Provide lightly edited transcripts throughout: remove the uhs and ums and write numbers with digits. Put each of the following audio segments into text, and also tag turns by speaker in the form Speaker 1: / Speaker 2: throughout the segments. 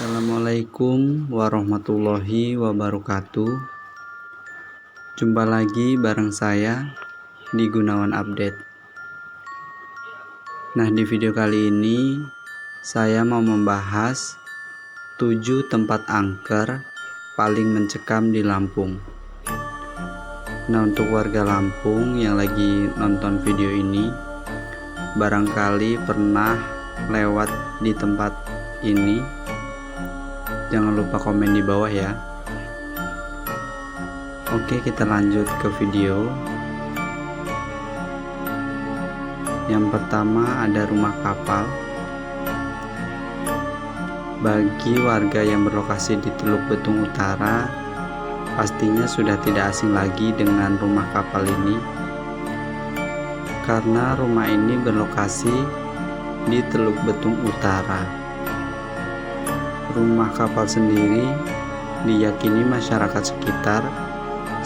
Speaker 1: Assalamualaikum warahmatullahi wabarakatuh. Jumpa lagi bareng saya di Gunawan Update. Nah, di video kali ini saya mau membahas 7 tempat angker paling mencekam di Lampung. Nah, untuk warga Lampung yang lagi nonton video ini, barangkali pernah lewat di tempat ini. Jangan lupa komen di bawah ya. Oke, kita lanjut ke video. Yang pertama ada rumah kapal. Bagi warga yang berlokasi di Teluk Betung Utara, pastinya sudah tidak asing lagi dengan rumah kapal ini, karena rumah ini berlokasi di Teluk Betung Utara. Rumah kapal sendiri diyakini masyarakat sekitar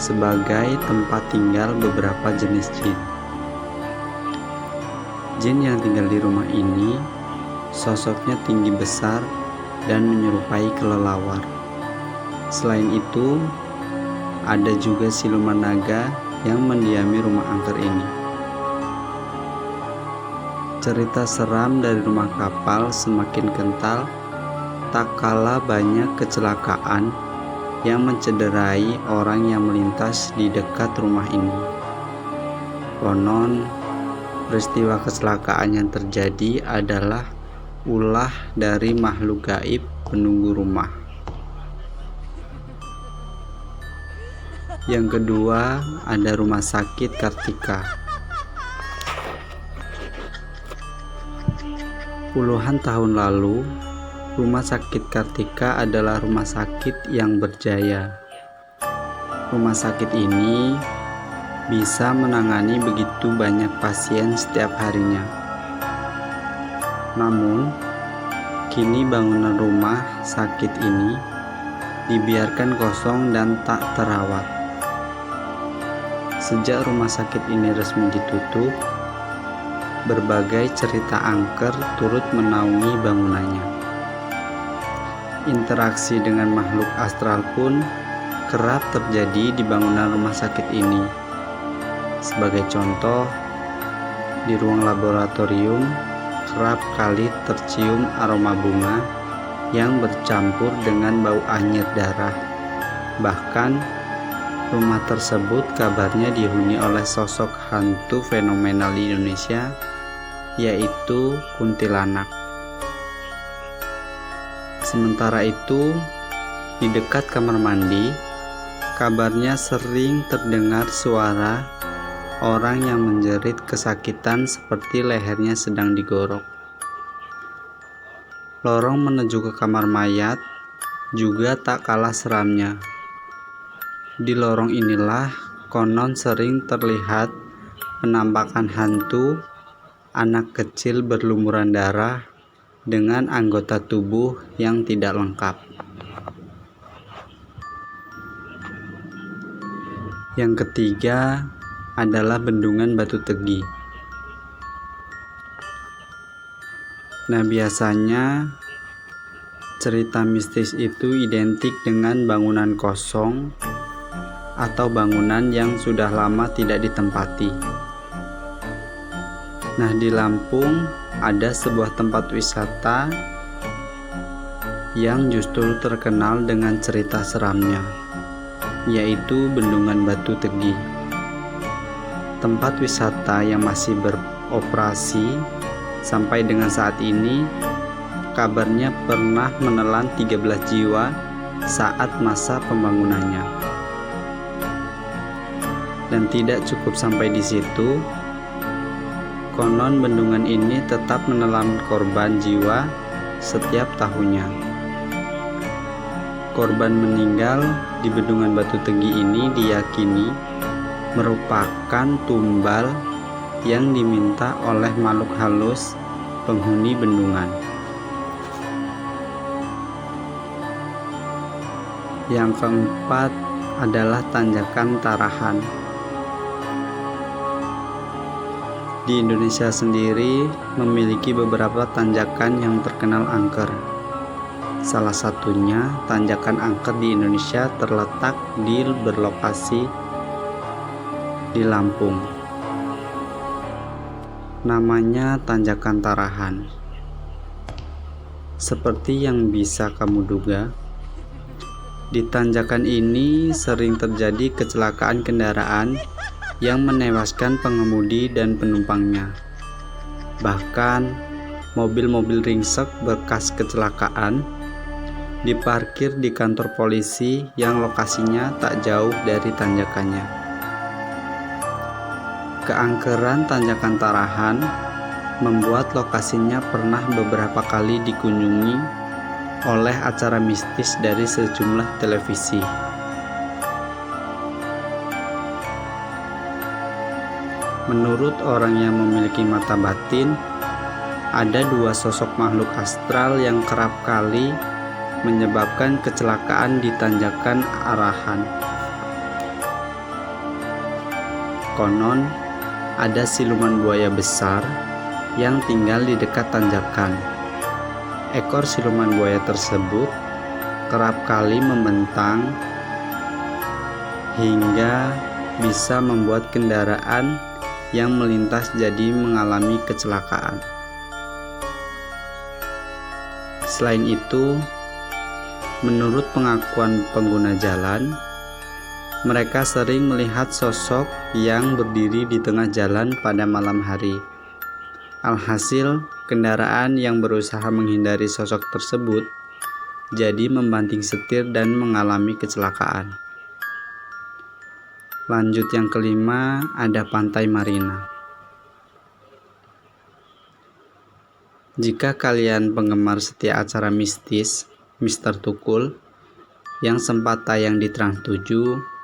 Speaker 1: sebagai tempat tinggal beberapa jenis jin. Jin yang tinggal di rumah ini sosoknya tinggi besar dan menyerupai kelelawar. Selain itu, ada juga siluman naga yang mendiami rumah angker ini. Cerita seram dari rumah kapal semakin kental tak kala banyak kecelakaan yang mencederai orang yang melintas di dekat rumah ini. Konon, peristiwa kecelakaan yang terjadi adalah ulah dari makhluk gaib penunggu rumah. Yang kedua, ada Rumah Sakit Kartika. Puluhan tahun lalu, Rumah Sakit Kartika adalah rumah sakit yang berjaya. Rumah sakit ini bisa menangani begitu banyak pasien setiap harinya. Namun, kini bangunan rumah sakit ini dibiarkan kosong dan tak terawat. Sejak rumah sakit ini resmi ditutup, berbagai cerita angker turut menaungi bangunannya. Interaksi dengan makhluk astral pun kerap terjadi di bangunan rumah sakit ini. Sebagai contoh, di ruang laboratorium kerap kali tercium aroma bunga yang bercampur dengan bau anyir darah. Bahkan, rumah tersebut kabarnya dihuni oleh sosok hantu fenomenal di Indonesia, yaitu kuntilanak. Sementara itu, di dekat kamar mandi, kabarnya sering terdengar suara orang yang menjerit kesakitan seperti lehernya sedang digorok. Lorong menuju ke kamar mayat juga tak kalah seramnya. Di lorong inilah konon sering terlihat penampakan hantu anak kecil berlumuran darah dengan anggota tubuh yang tidak lengkap. Yang ketiga adalah Bendungan Batu Tegi. Nah, biasanya cerita mistis itu identik dengan bangunan kosong atau bangunan yang sudah lama tidak ditempati. Nah, di Lampung ada sebuah tempat wisata yang justru terkenal dengan cerita seramnya, yaitu Bendungan Batu Tegi. Tempat wisata yang masih beroperasi sampai dengan saat ini, kabarnya pernah menelan 13 jiwa saat masa pembangunannya. Dan tidak cukup sampai di situ, konon bendungan ini tetap menelan korban jiwa setiap tahunnya. Korban meninggal di Bendungan Batu Tegi ini diyakini merupakan tumbal yang diminta oleh makhluk halus penghuni bendungan. Yang keempat adalah Tanjakan Tarahan. Di Indonesia sendiri memiliki beberapa tanjakan yang terkenal angker. Salah satunya tanjakan angker di Indonesia terletak berlokasi di Lampung. Namanya Tanjakan Tarahan. Seperti yang bisa kamu duga, di tanjakan ini sering terjadi kecelakaan kendaraan yang menewaskan pengemudi dan penumpangnya. Bahkan, mobil-mobil ringsek bekas kecelakaan diparkir di kantor polisi yang lokasinya tak jauh dari tanjakannya. Keangkeran Tanjakan Tarahan membuat lokasinya pernah beberapa kali dikunjungi oleh acara mistis dari sejumlah televisi. Menurut orang yang memiliki mata batin, ada dua sosok makhluk astral yang kerap kali menyebabkan kecelakaan di tanjakan arahan. Konon, ada siluman buaya besar yang tinggal di dekat tanjakan. Ekor siluman buaya tersebut kerap kali membentang hingga bisa membuat kendaraan yang melintas jadi mengalami kecelakaan. Selain itu, menurut pengakuan pengguna jalan, mereka sering melihat sosok yang berdiri di tengah jalan pada malam hari. Alhasil, kendaraan yang berusaha menghindari sosok tersebut jadi membanting setir dan mengalami kecelakaan. Lanjut yang kelima, ada Pantai Marina. Jika kalian penggemar setia acara mistis Mr. Tukul yang sempat tayang di Trans 7,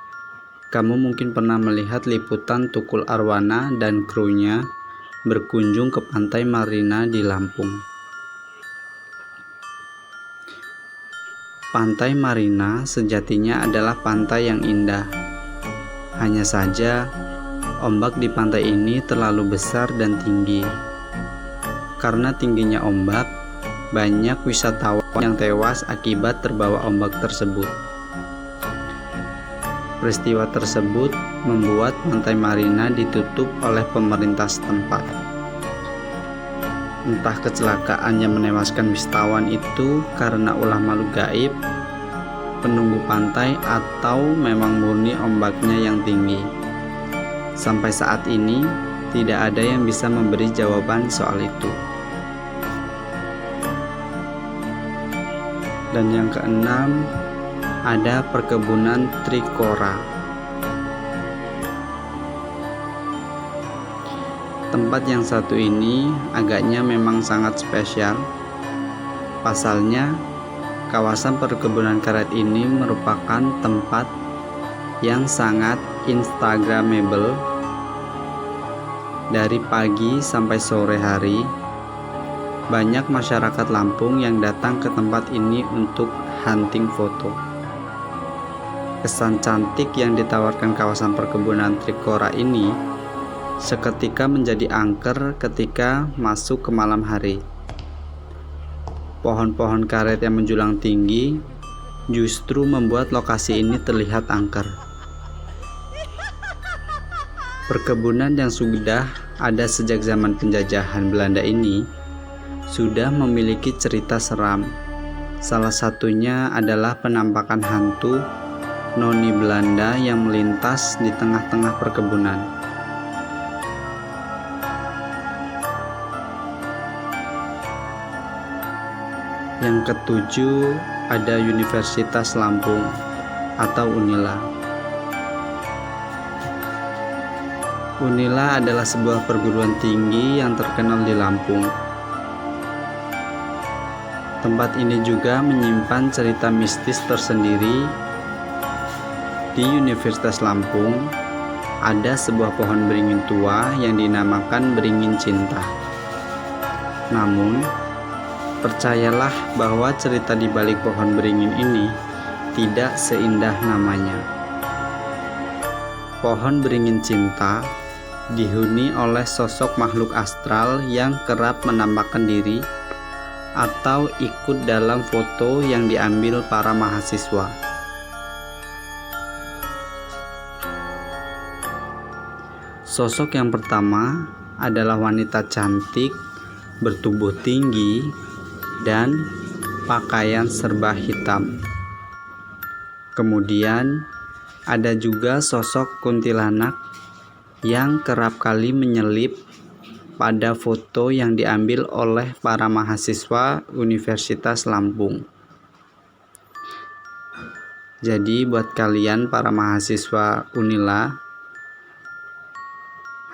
Speaker 1: kamu mungkin pernah melihat liputan Tukul Arwana dan krunya berkunjung ke Pantai Marina di Lampung. Pantai Marina sejatinya adalah pantai yang indah. Hanya saja, ombak di pantai ini terlalu besar dan tinggi. Karena tingginya ombak, banyak wisatawan yang tewas akibat terbawa ombak tersebut. Peristiwa tersebut membuat Pantai Marina ditutup oleh pemerintah setempat. Entah kecelakaan yang menewaskan wisatawan itu karena ulah makhluk gaib, penunggu pantai, atau memang murni ombaknya yang tinggi. Sampai saat ini, tidak ada yang bisa memberi jawaban soal itu. Dan yang keenam, ada perkebunan Trikora. Tempat yang satu ini agaknya memang sangat spesial. Pasalnya, kawasan perkebunan karet ini merupakan tempat yang sangat instagramable. Dari pagi sampai sore hari, banyak masyarakat Lampung yang datang ke tempat ini untuk hunting foto. Kesan cantik yang ditawarkan kawasan perkebunan Trikora ini seketika menjadi angker ketika masuk ke malam hari. Pohon-pohon karet yang menjulang tinggi justru membuat lokasi ini terlihat angker. Perkebunan yang sudah ada sejak zaman penjajahan Belanda ini sudah memiliki cerita seram. Salah satunya adalah penampakan hantu noni Belanda yang melintas di tengah-tengah perkebunan. Yang ketujuh, ada Universitas Lampung atau Unila. Unila adalah sebuah perguruan tinggi yang terkenal di Lampung. Tempat ini juga menyimpan cerita mistis tersendiri. Di Universitas Lampung ada sebuah pohon beringin tua yang dinamakan beringin cinta. Namun, percayalah bahwa cerita di balik pohon beringin ini tidak seindah namanya. Pohon beringin cinta dihuni oleh sosok makhluk astral yang kerap menampakkan diri atau ikut dalam foto yang diambil para mahasiswa. Sosok yang pertama adalah wanita cantik, bertubuh tinggi, dan pakaian serba hitam. Kemudian ada juga sosok kuntilanak yang kerap kali menyelip pada foto yang diambil oleh para mahasiswa Universitas Lampung. Jadi buat kalian para mahasiswa Unila,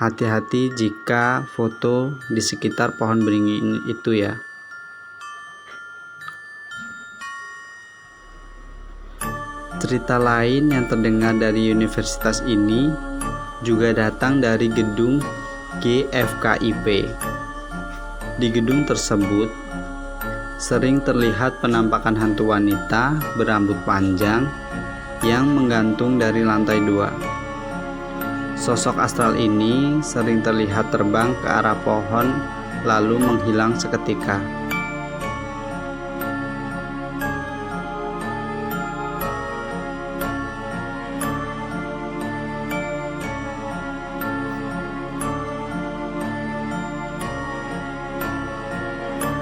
Speaker 1: hati-hati jika foto di sekitar pohon beringin itu ya. Cerita lain yang terdengar dari universitas ini juga datang dari gedung GFKIP. Di gedung tersebut sering terlihat penampakan hantu wanita berambut panjang yang menggantung dari lantai 2. Sosok astral ini sering terlihat terbang ke arah pohon lalu menghilang seketika.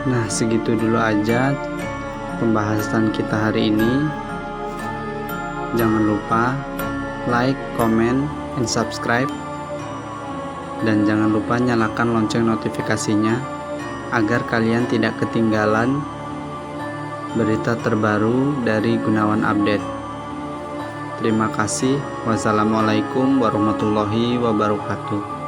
Speaker 1: Nah, segitu dulu aja pembahasan kita hari ini. Jangan lupa like, comment, and subscribe. Dan jangan lupa nyalakan lonceng notifikasinya agar kalian tidak ketinggalan berita terbaru dari Gunawan Update. Terima kasih. Wassalamualaikum warahmatullahi wabarakatuh.